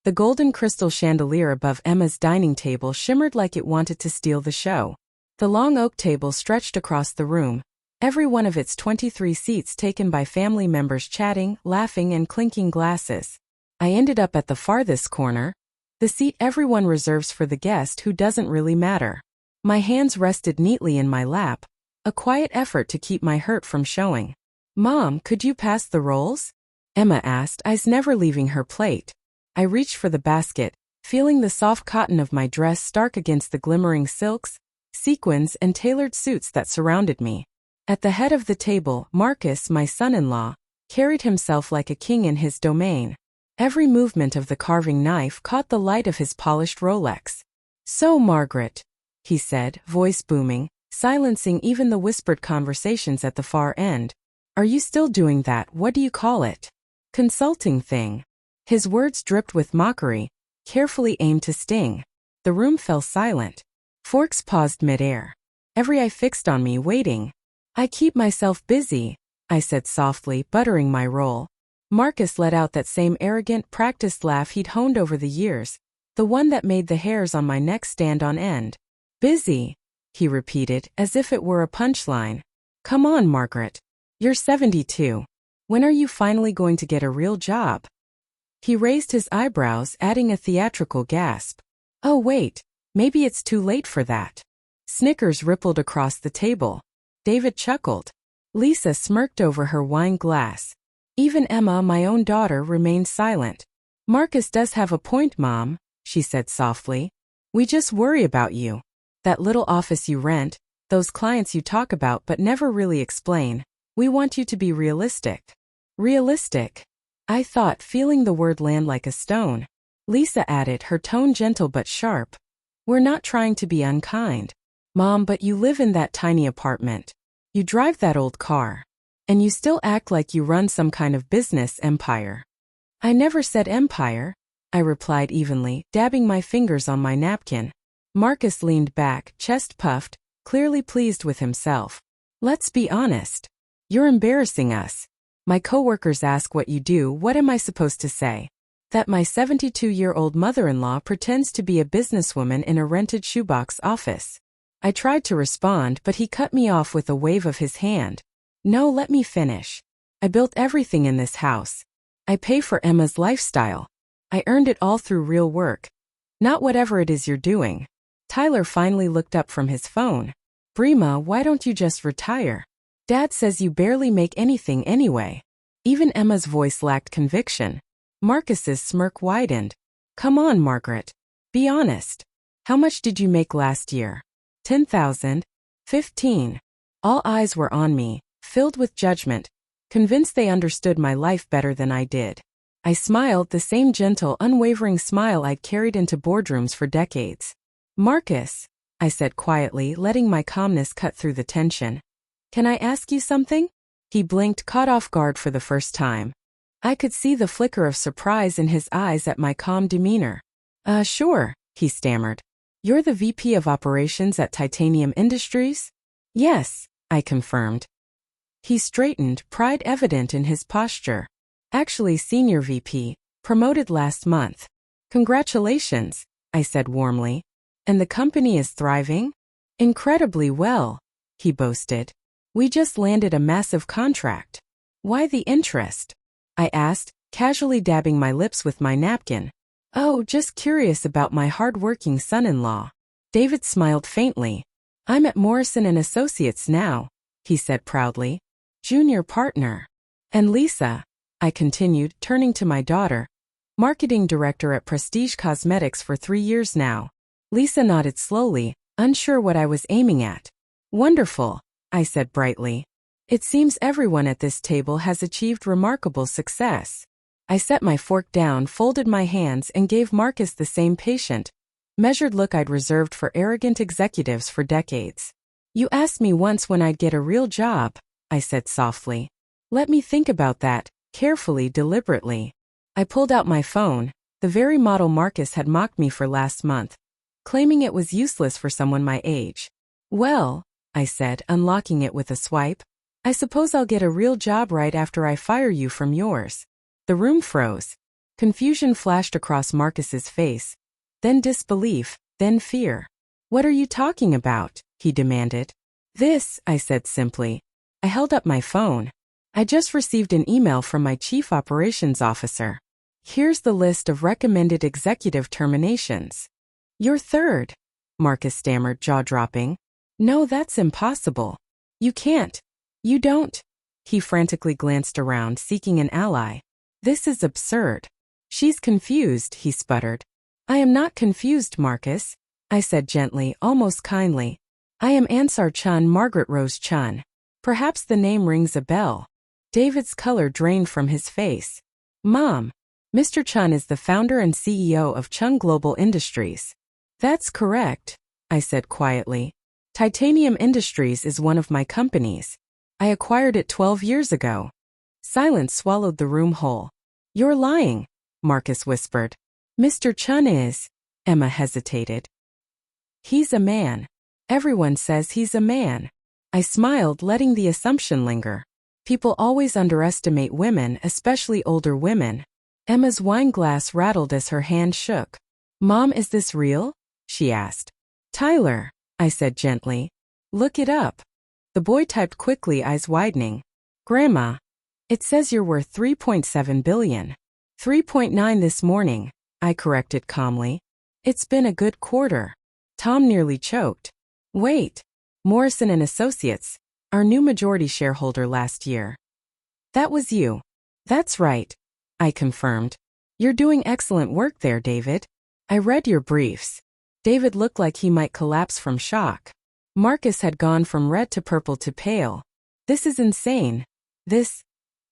The golden crystal chandelier above Emma's dining table shimmered like it wanted to steal the show. The long oak table stretched across the room, every one of its 23 seats taken by family members chatting, laughing, and clinking glasses. I ended up at the farthest corner, the seat everyone reserves for the guest who doesn't really matter. My hands rested neatly in my lap, a quiet effort to keep my hurt from showing. "Mom, could you pass the rolls?" Emma asked, eyes never leaving her plate. I reached for the basket, feeling the soft cotton of my dress stark against the glimmering silks, sequins, and tailored suits that surrounded me. At the head of the table, Marcus, my son-in-law, carried himself like a king in his domain. Every movement of the carving knife caught the light of his polished Rolex. "So, Margaret," he said, voice booming, silencing even the whispered conversations at the far end. "Are you still doing that, what do you call it, consulting thing?" His words dripped with mockery, carefully aimed to sting. The room fell silent. Forks paused mid-air. Every eye fixed on me, waiting. "I keep myself busy," I said softly, buttering my roll. Marcus let out that same arrogant, practiced laugh he'd honed over the years, the one that made the hairs on my neck stand on end. "Busy," he repeated, as if it were a punchline. "Come on, Margaret. You're 72. When are you finally going to get a real job?" He raised his eyebrows, adding a theatrical gasp. "Oh wait, maybe it's too late for that." Snickers rippled across the table. David chuckled. Lisa smirked over her wine glass. Even Emma, my own daughter, remained silent. "Marcus does have a point, Mom," she said softly. "We just worry about you. That little office you rent, those clients you talk about but never really explain. We want you to be realistic." "Realistic?" I thought, feeling the word land like a stone. Lisa added, her tone gentle but sharp. "We're not trying to be unkind. Mom, but you live in that tiny apartment. You drive that old car. And you still act like you run some kind of business empire." "I never said empire," I replied evenly, dabbing my fingers on my napkin. Marcus leaned back, chest puffed, clearly pleased with himself. "Let's be honest. You're embarrassing us. My coworkers ask what you do, what am I supposed to say? That my 72-year-old mother-in-law pretends to be a businesswoman in a rented shoebox office." I tried to respond, but he cut me off with a wave of his hand. "No, let me finish. I built everything in this house. I pay for Emma's lifestyle. I earned it all through real work. Not whatever it is you're doing." Tyler finally looked up from his phone. "Brima, why don't you just retire? Dad says you barely make anything anyway." Even Emma's voice lacked conviction. Marcus's smirk widened. "Come on, Margaret. Be honest. How much did you make last year? 10,000? 15? All eyes were on me, filled with judgment, convinced they understood my life better than I did. I smiled, the same gentle, unwavering smile I'd carried into boardrooms for decades. "Marcus," I said quietly, letting my calmness cut through the tension. "Can I ask you something?" He blinked, caught off guard for the first time. I could see the flicker of surprise in his eyes at my calm demeanor. Sure," he stammered. "You're the VP of Operations at Titanium Industries?" "Yes," I confirmed. He straightened, pride evident in his posture. "Actually, Senior VP, promoted last month." "Congratulations," I said warmly. "And the company is thriving?" "Incredibly well," he boasted. "We just landed a massive contract." "Why the interest?" I asked, casually dabbing my lips with my napkin. "Oh, just curious about my hard-working son-in-law." David smiled faintly. "I'm at Morrison & Associates now," he said proudly. "Junior partner." "And Lisa," I continued, turning to my daughter, "marketing director at Prestige Cosmetics for 3 years now." Lisa nodded slowly, unsure what I was aiming at. "Wonderful," I said brightly. "It seems everyone at this table has achieved remarkable success." I set my fork down, folded my hands, and gave Marcus the same patient, measured look I'd reserved for arrogant executives for decades. "You asked me once when I'd get a real job," I said softly. "Let me think about that, carefully, deliberately." I pulled out my phone, the very model Marcus had mocked me for last month, claiming it was useless for someone my age. "Well," I said, unlocking it with a swipe, "I suppose I'll get a real job right after I fire you from yours." The room froze. Confusion flashed across Marcus's face, then disbelief, then fear. "What are you talking about?" he demanded. "This," I said simply. I held up my phone. "I just received an email from my chief operations officer. Here's the list of recommended executive terminations." "You're third," Marcus stammered, jaw-dropping. "No, that's impossible. You can't. You don't." He frantically glanced around, seeking an ally. "This is absurd." "She's confused," he sputtered. "I am not confused, Marcus," I said gently, almost kindly. "I am Ansar Chun, Margaret Rose Chun. Perhaps the name rings a bell." David's color drained from his face. "Mom, Mr. Chun is the founder and CEO of Chun Global Industries." "That's correct," I said quietly. "Titanium Industries is one of my companies. I acquired it 12 years ago." Silence swallowed the room whole. "You're lying," Marcus whispered. "Mr. Chun is..." Emma hesitated. "He's a man. Everyone says he's a man." I smiled, letting the assumption linger. People always underestimate women, especially older women. Emma's wine glass rattled as her hand shook. "Mom, is this real?" she asked. "Tyler," I said gently. "Look it up." The boy typed quickly, eyes widening. "Grandma, it says you're worth $3.7 billion. 3.9 this morning," I corrected calmly. "It's been a good quarter." Tom nearly choked. "Wait. Morrison and Associates, our new majority shareholder last year." "That was you." "That's right," I confirmed. "You're doing excellent work there, David. I read your briefs." David looked like he might collapse from shock. Marcus had gone from red to purple to pale. "This is insane. This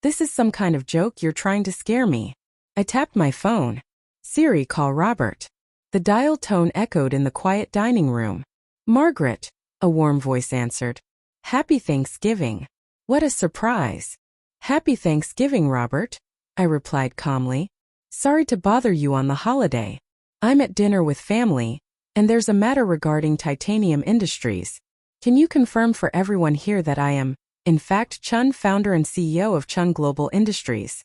is some kind of joke. You're trying to scare me." I tapped my phone. "Siri, call Robert." The dial tone echoed in the quiet dining room. "Margaret," a warm voice answered. "Happy Thanksgiving." What a surprise. "Happy Thanksgiving, Robert," I replied calmly. "Sorry to bother you on the holiday. I'm at dinner with family, and there's a matter regarding Titanium Industries. Can you confirm for everyone here that I am, in fact, Chun, founder and CEO of Chun Global Industries?"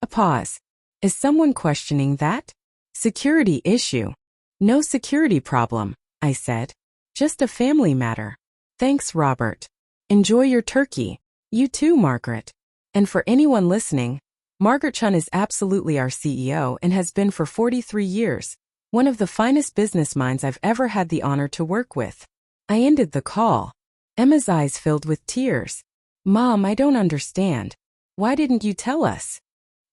A pause. "Is someone questioning that?" "Security issue." "No security problem," I said. "Just a family matter." "Thanks, Robert. Enjoy your turkey." "You too, Margaret." And for anyone listening, Margaret Chun is absolutely our CEO and has been for 43 years, one of the finest business minds I've ever had the honor to work with. I ended the call. Emma's eyes filled with tears. "Mom, I don't understand. Why didn't you tell us?"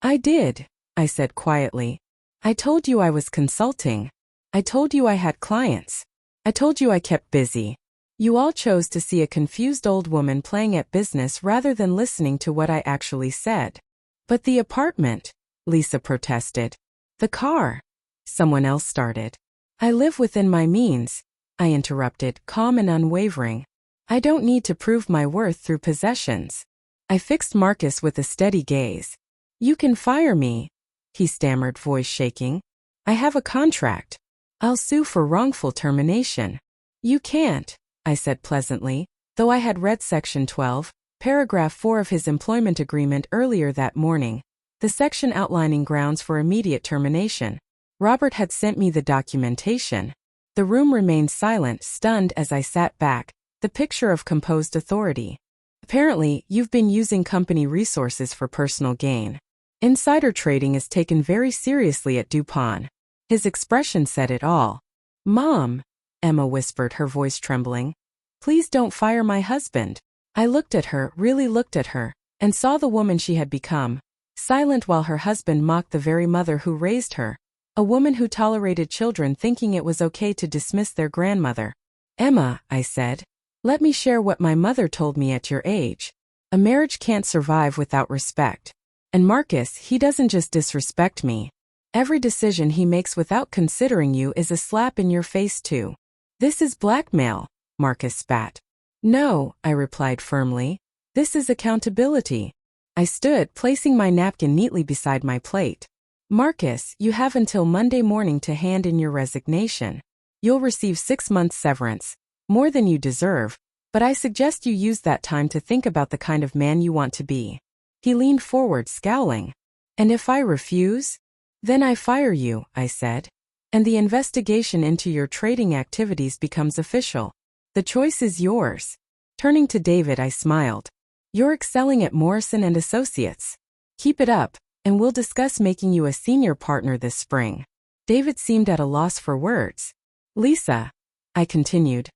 "I did," I said quietly. "I told you I was consulting. I told you I had clients. I told you I kept busy. You all chose to see a confused old woman playing at business rather than listening to what I actually said." "But the apartment," Lisa protested. "The car," someone else started. "I live within my means," I interrupted, calm and unwavering. "I don't need to prove my worth through possessions." I fixed Marcus with a steady gaze. "You can fire me," he stammered, voice shaking. "I have a contract. I'll sue for wrongful termination." "You can't," I said pleasantly, though I had read Section 12, Paragraph 4 of his employment agreement earlier that morning, the section outlining grounds for immediate termination. Robert had sent me the documentation. The room remained silent, stunned as I sat back, the picture of composed authority. "Apparently, you've been using company resources for personal gain. Insider trading is taken very seriously at DuPont." His expression said it all. "Mom," Emma whispered, her voice trembling. "Please don't fire my husband." I looked at her, really looked at her, and saw the woman she had become, silent while her husband mocked the very mother who raised her, a woman who tolerated children thinking it was okay to dismiss their grandmother. "Emma," I said, "let me share what my mother told me at your age. A marriage can't survive without respect. And Marcus, he doesn't just disrespect me. Every decision he makes without considering you is a slap in your face too." "This is blackmail," Marcus spat. "No," I replied firmly. "This is accountability." I stood, placing my napkin neatly beside my plate. "Marcus, you have until Monday morning to hand in your resignation. You'll receive 6 months severance, more than you deserve, but I suggest you use that time to think about the kind of man you want to be." He leaned forward, scowling. "And if I refuse?" Then I fire you, I said. And the investigation into your trading activities becomes official. The choice is yours. Turning to David, I smiled. You're excelling at Morrison & Associates. Keep it up, and we'll discuss making you a senior partner this spring. David seemed at a loss for words. Lisa, I continued.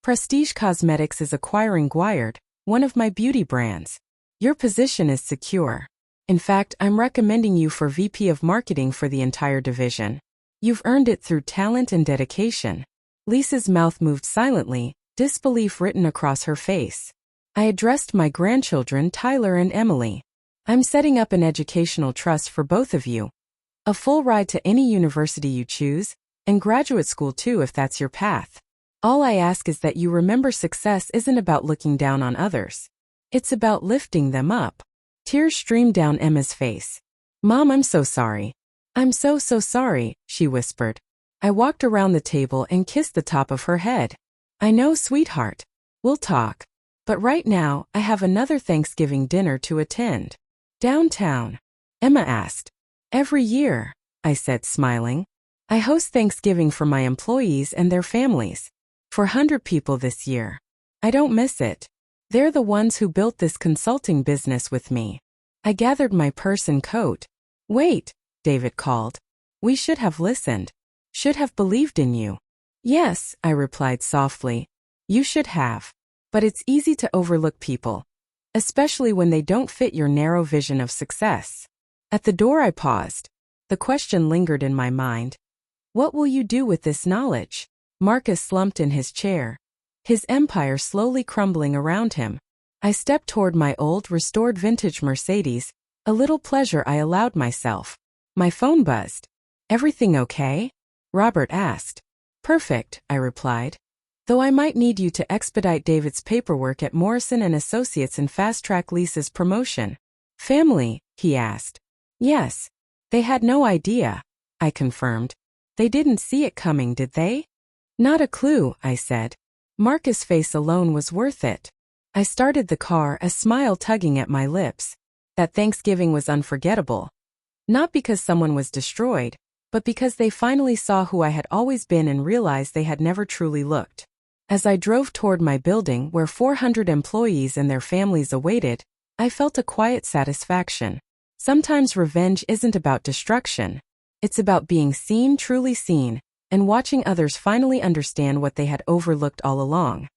Prestige Cosmetics is acquiring Guiard, one of my beauty brands. Your position is secure. In fact, I'm recommending you for VP of Marketing for the entire division. You've earned it through talent and dedication. Lisa's mouth moved silently, disbelief written across her face. I addressed my grandchildren Tyler and Emily. I'm setting up an educational trust for both of you. A full ride to any university you choose, and graduate school too if that's your path. All I ask is that you remember success isn't about looking down on others. It's about lifting them up. Tears streamed down Emma's face. Mom, I'm so sorry. I'm so sorry, she whispered. I walked around the table and kissed the top of her head. I know, sweetheart. We'll talk. But right now, I have another Thanksgiving dinner to attend. Downtown? Emma asked. Every year, I said, smiling. I host Thanksgiving for my employees and their families. For 100 people this year. I don't miss it. They're the ones who built this consulting business with me. I gathered my purse and coat. Wait, David called. We should have listened. Should have believed in you. Yes, I replied softly. You should have. But it's easy to overlook people. Especially when they don't fit your narrow vision of success. At the door I paused. The question lingered in my mind. What will you do with this knowledge? Marcus slumped in his chair. His empire slowly crumbling around him. I stepped toward my old, restored vintage Mercedes, a little pleasure I allowed myself. My phone buzzed. Everything okay? Robert asked. Perfect, I replied. Though I might need you to expedite David's paperwork at Morrison & Associates and fast-track Lisa's promotion. Family, he asked. Yes. They had no idea, I confirmed. They didn't see it coming, did they? Not a clue, I said. Marcus' face alone was worth it. I started the car, a smile tugging at my lips. That Thanksgiving was unforgettable. Not because someone was destroyed, but because they finally saw who I had always been and realized they had never truly looked. As I drove toward my building where 400 employees and their families awaited, I felt a quiet satisfaction. Sometimes revenge isn't about destruction. It's about being seen, truly seen, and watching others finally understand what they had overlooked all along.